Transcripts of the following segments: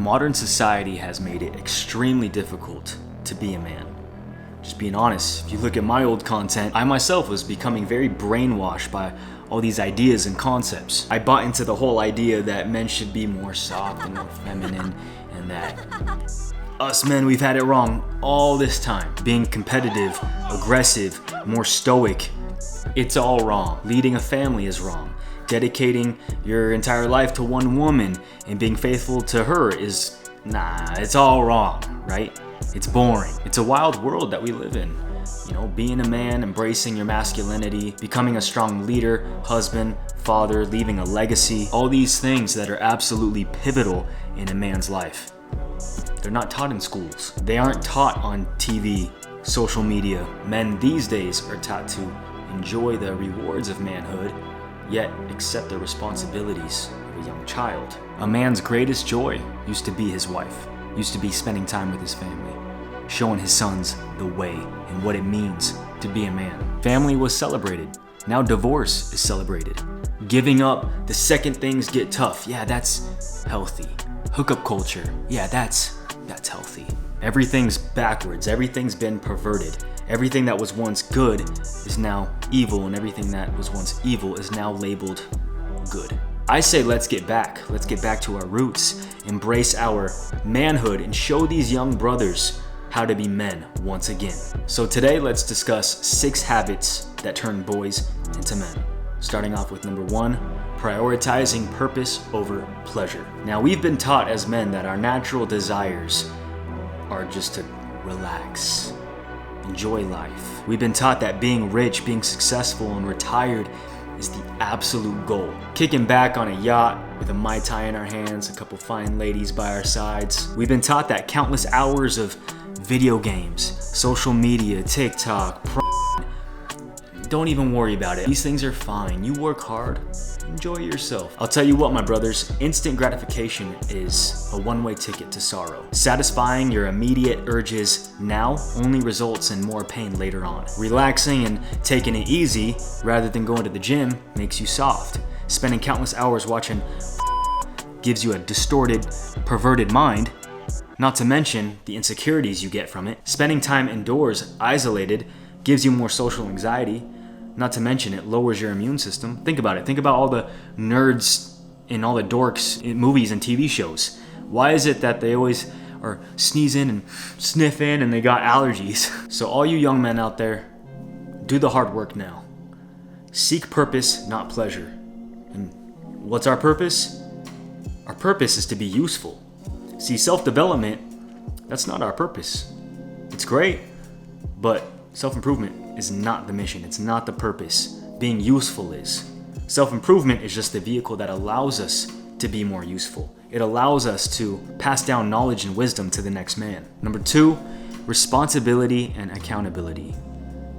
Modern society has made it extremely difficult to be a man. Just being honest, if you look at my old content, I myself was becoming very brainwashed by all these ideas and concepts. I bought into the whole idea that men should be more soft and more feminine, and that us men, we've had it wrong all this time. Being competitive, aggressive, more stoic, it's all wrong. Leading a family is wrong. Dedicating your entire life to one woman and being faithful to her is, it's all wrong, right? It's boring. It's a wild world that we live in. You know, being a man, embracing your masculinity, becoming a strong leader, husband, father, leaving a legacy, all these things that are absolutely pivotal in a man's life. They're not taught in schools. They aren't taught on TV, social media. Men these days are taught to enjoy the rewards of manhood, yet accept the responsibilities of a young child. A man's greatest joy used to be his wife, used to be spending time with his family, showing his sons the way and what it means to be a man. Family was celebrated. Now divorce is celebrated. Giving up the second things get tough. Yeah, that's healthy. Hookup culture. Yeah, that's healthy. Everything's backwards. Everything's been perverted. Everything that was once good is now evil, and everything that was once evil is now labeled good. I say let's get back. Let's get back to our roots, embrace our manhood, and show these young brothers how to be men once again. So today, let's discuss 6 habits that turn boys into men. Starting off with number 1, prioritizing purpose over pleasure. Now, we've been taught as men that our natural desires are just to relax, enjoy life. We've been taught that being rich, being successful, and retired is the absolute goal. Kicking back on a yacht with a Mai Tai in our hands, a couple fine ladies by our sides. We've been taught that countless hours of video games, social media, TikTok, don't even worry about it. These things are fine. You work hard, enjoy yourself. I'll tell you what, my brothers, instant gratification is a one-way ticket to sorrow. Satisfying your immediate urges now only results in more pain later on. Relaxing and taking it easy rather than going to the gym makes you soft. Spending countless hours watching gives you a distorted, perverted mind, not to mention the insecurities you get from it. Spending time indoors, isolated, gives you more social anxiety. Not to mention it lowers your immune system. Think about it. Think about all the nerds and all the dorks in movies and TV shows. Why is it that they always are sneezing and sniffing and they got allergies? So all you young men out there, do the hard work now. Seek purpose, not pleasure. And what's our purpose? Our purpose is to be useful. See, self-development, that's not our purpose. It's great, but self-improvement is not the mission. It's not the purpose. Being useful is. Self-improvement is just the vehicle that allows us to be more useful. It allows us to pass down knowledge and wisdom to the next man. Number 2, responsibility and accountability.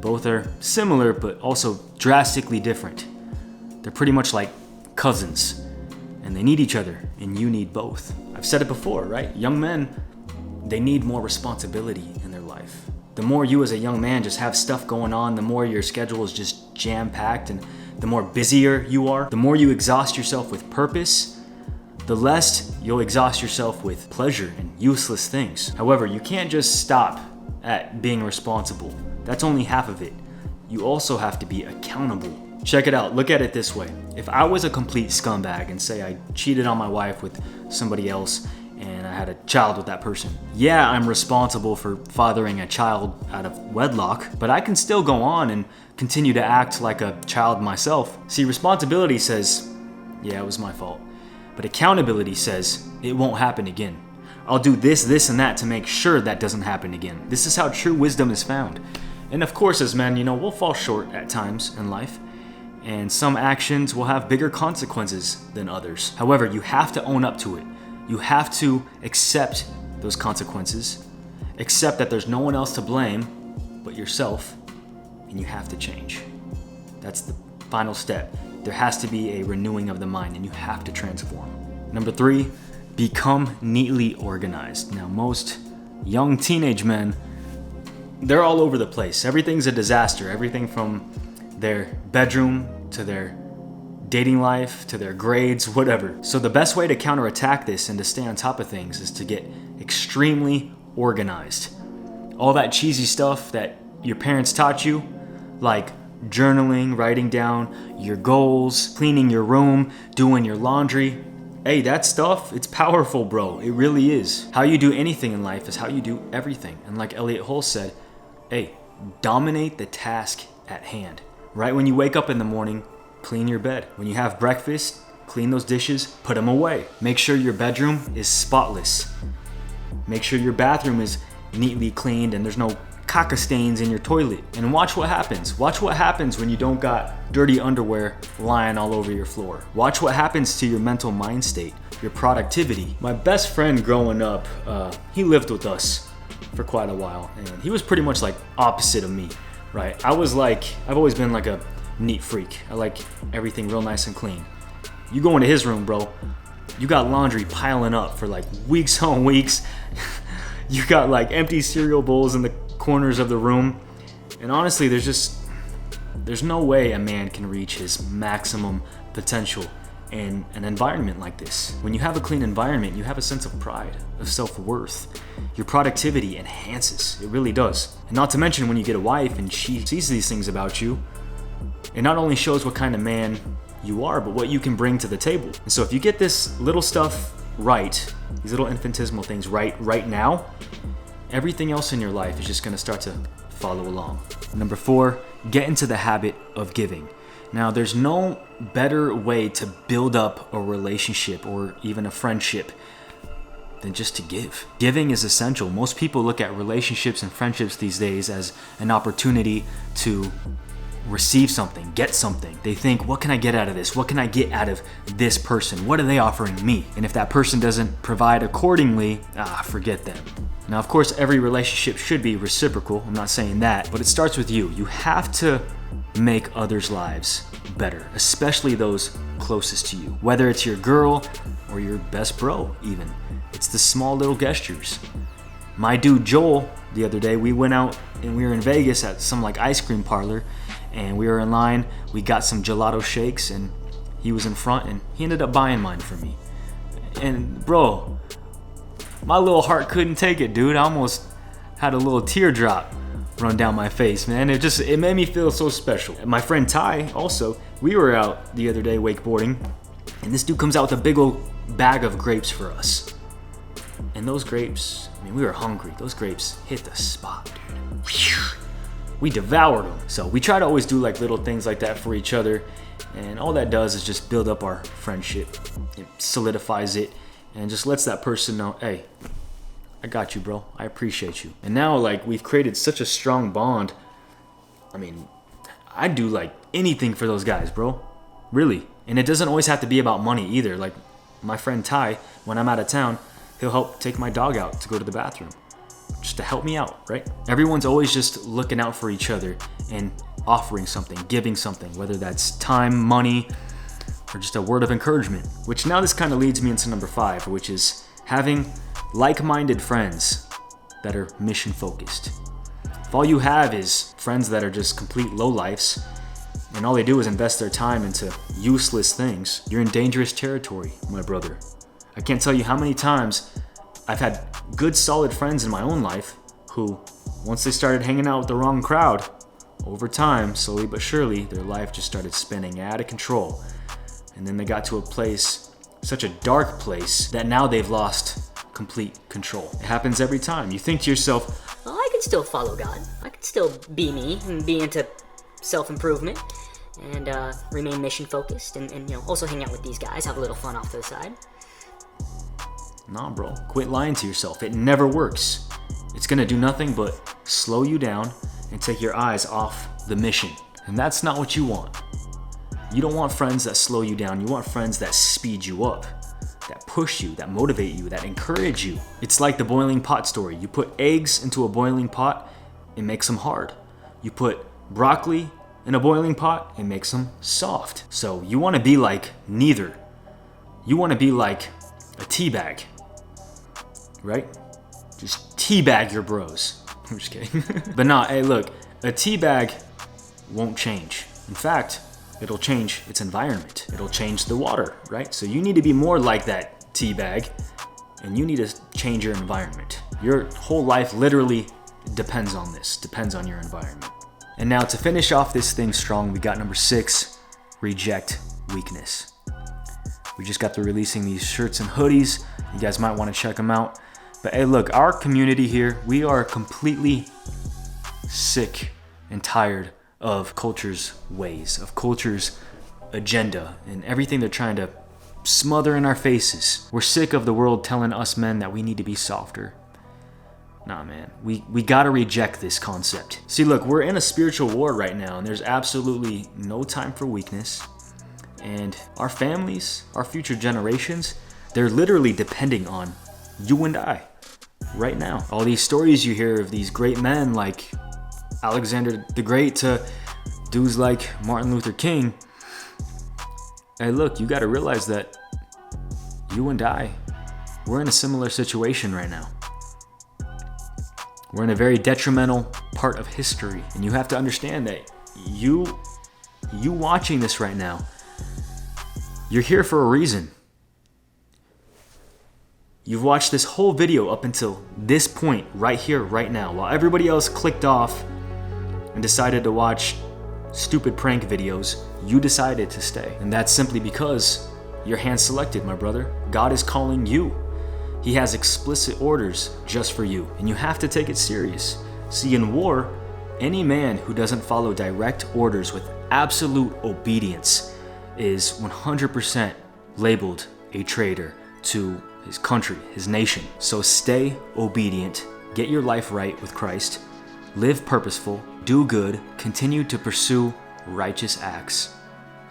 Both are similar, but also drastically different. They're pretty much like cousins, and they need each other, and you need both. I've said it before, right? Young men, they need more responsibility in their life. The more you as a young man just have stuff going on, the more your schedule is just jam-packed, and the more busier you are, the more you exhaust yourself with purpose, the less you'll exhaust yourself with pleasure and useless things. However, you can't just stop at being responsible. That's only half of it. You also have to be accountable. Check it out. Look at it this way. If I was a complete scumbag and say I cheated on my wife with somebody else and I had a child with that person, yeah, I'm responsible for fathering a child out of wedlock, but I can still go on and continue to act like a child myself. See, responsibility says, yeah, it was my fault. But accountability says, it won't happen again. I'll do this, and that to make sure that doesn't happen again. This is how true wisdom is found. And of course, as men, we'll fall short at times in life, and some actions will have bigger consequences than others. However, you have to own up to it. You have to accept those consequences, accept that there's no one else to blame but yourself, and you have to change. That's the final step. There has to be a renewing of the mind, and you have to transform. Number 3, become neatly organized. Now, most young teenage men, they're all over the place. Everything's a disaster. Everything from their bedroom to their dating life, to their grades, whatever. So the best way to counterattack this and to stay on top of things is to get extremely organized. All that cheesy stuff that your parents taught you, like journaling, writing down your goals, cleaning your room, doing your laundry. Hey, that stuff, it's powerful, bro. It really is. How you do anything in life is how you do everything. And like Elliot Hull said, hey, dominate the task at hand. Right when you wake up in the morning, clean your bed. When you have breakfast, clean those dishes, put them away. Make sure your bedroom is spotless. Make sure your bathroom is neatly cleaned and there's no caca stains in your toilet. And watch what happens. Watch what happens when you don't got dirty underwear lying all over your floor. Watch what happens to your mental mind state, your productivity. My best friend growing up, he lived with us for quite a while, and he was pretty much like opposite of me, right? I've always been like a neat freak. I like everything real nice and clean. You go into his room, bro, you got laundry piling up for like weeks on weeks. You got like empty cereal bowls in the corners of the room. And honestly, there's no way a man can reach his maximum potential in an environment like this. When you have a clean environment, you have a sense of pride, of self-worth. Your productivity enhances. It really does. And not to mention when you get a wife and she sees these things about you, it not only shows what kind of man you are, but what you can bring to the table. And so if you get this little stuff right, these little infinitesimal things right now, everything else in your life is just gonna start to follow along. Number 4, get into the habit of giving. Now, there's no better way to build up a relationship or even a friendship than just to give. Giving is essential. Most people look at relationships and friendships these days as an opportunity to receive something, get something. They think, what can I get out of this? What can I get out of this person? What are they offering me? And if that person doesn't provide accordingly, forget them. Now, of course, every relationship should be reciprocal. I'm not saying that, but it starts with you. You have to make others' lives better, especially those closest to you. Whether it's your girl or your best bro, even. It's the small little gestures. My dude Joel, the other day, we went out and we were in Vegas at some like ice cream parlor, and we were in line. We got some gelato shakes and he was in front and he ended up buying mine for me. And bro, my little heart couldn't take it, dude. I almost had a little teardrop run down my face, man. It made me feel so special. My friend Ty also, we were out the other day wakeboarding, and this dude comes out with a big old bag of grapes for us. And those grapes, I mean, we were hungry. Those grapes hit the spot, dude. We devoured them. So we try to always do like little things like that for each other, and all that does is just build up our friendship. It solidifies it and just lets that person know, hey, I got you, bro. I appreciate you. And now, like, we've created such a strong bond. I mean, I'd do like anything for those guys, bro. Really. And it doesn't always have to be about money either. Like my friend Ty, when I'm out of town, he'll help take my dog out to go to the bathroom, just to help me out, right? Everyone's always just looking out for each other and offering something, giving something, whether that's time, money, or just a word of encouragement. Which now this kind of leads me into number 5, which is having like-minded friends that are mission focused. If all you have is friends that are just complete lowlifes and all they do is invest their time into useless things, you're in dangerous territory, my brother. I can't tell you how many times I've had good solid friends in my own life who, once they started hanging out with the wrong crowd, over time, slowly but surely, their life just started spinning out of control. And then they got to a place, such a dark place, that now they've lost complete control. It happens every time. You think to yourself, well, I can still follow God. I can still be me and be into self-improvement and remain mission-focused and also hang out with these guys, have a little fun off to the side. Nah, bro. Quit lying to yourself. It never works. It's gonna do nothing but slow you down and take your eyes off the mission. And that's not what you want. You don't want friends that slow you down. You want friends that speed you up, that push you, that motivate you, that encourage you. It's like the boiling pot story. You put eggs into a boiling pot, it makes them hard. You put broccoli in a boiling pot, it makes them soft. So you want to be like neither. You want to be like a tea bag, right? Just teabag your bros. I'm just kidding. But nah, hey, look, a tea bag won't change. In fact, it'll change its environment. It'll change the water, right? So you need to be more like that tea bag, and you need to change your environment. Your whole life literally depends on this, depends on your environment. And now to finish off this thing strong, we got number 6, reject weakness. We just got through releasing these shirts and hoodies. You guys might want to check them out. But hey, look, our community here, we are completely sick and tired of culture's ways, of culture's agenda, and everything they're trying to smother in our faces. We're sick of the world telling us men that we need to be softer. Nah, man, we gotta reject this concept. See, look, we're in a spiritual war right now, and there's absolutely no time for weakness. And our families, our future generations, they're literally depending on you and I right now. All these stories you hear of these great men like Alexander the Great to dudes like Martin Luther King. Hey, look, you gotta realize that you and I, we're in a similar situation right now. We're in a very detrimental part of history, and you have to understand that you watching this right now, you're here for a reason. You've watched this whole video up until this point, right here, right now, while everybody else clicked off and decided to watch stupid prank videos. You decided to stay, and that's simply because you're hand-selected, my brother. God is calling you. He has explicit orders just for you, and you have to take it serious. See, in war, any man who doesn't follow direct orders with absolute obedience is 100% labeled a traitor to his country, his nation. So stay obedient, get your life right with Christ, live purposeful, do good, continue to pursue righteous acts,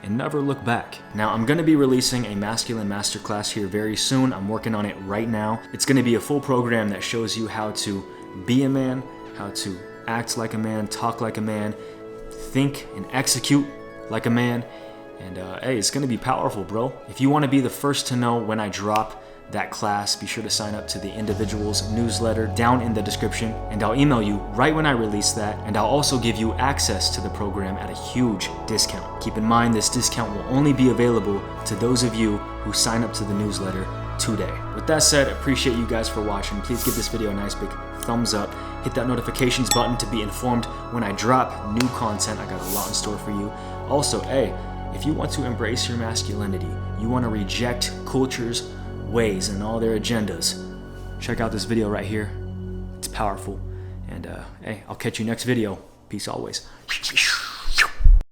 and never look back. Now, I'm gonna be releasing a masculine masterclass here very soon. I'm working on it right now. It's gonna be a full program that shows you how to be a man, how to act like a man, talk like a man, think and execute like a man. And hey, it's gonna be powerful, bro. If you wanna be the first to know when I drop that class, be sure to sign up to the individual's newsletter down in the description, and I'll email you right when I release that, and I'll also give you access to the program at a huge discount. Keep in mind, this discount will only be available to those of you who sign up to the newsletter today. With that said, appreciate you guys for watching. Please give this video a nice big thumbs up. Hit that notifications button to be informed when I drop new content. I got a lot in store for you. Also, hey, if you want to embrace your masculinity, you want to reject culture's ways and all their agendas, check out this video right here. It's powerful. And hey, I'll catch you next video. Peace always.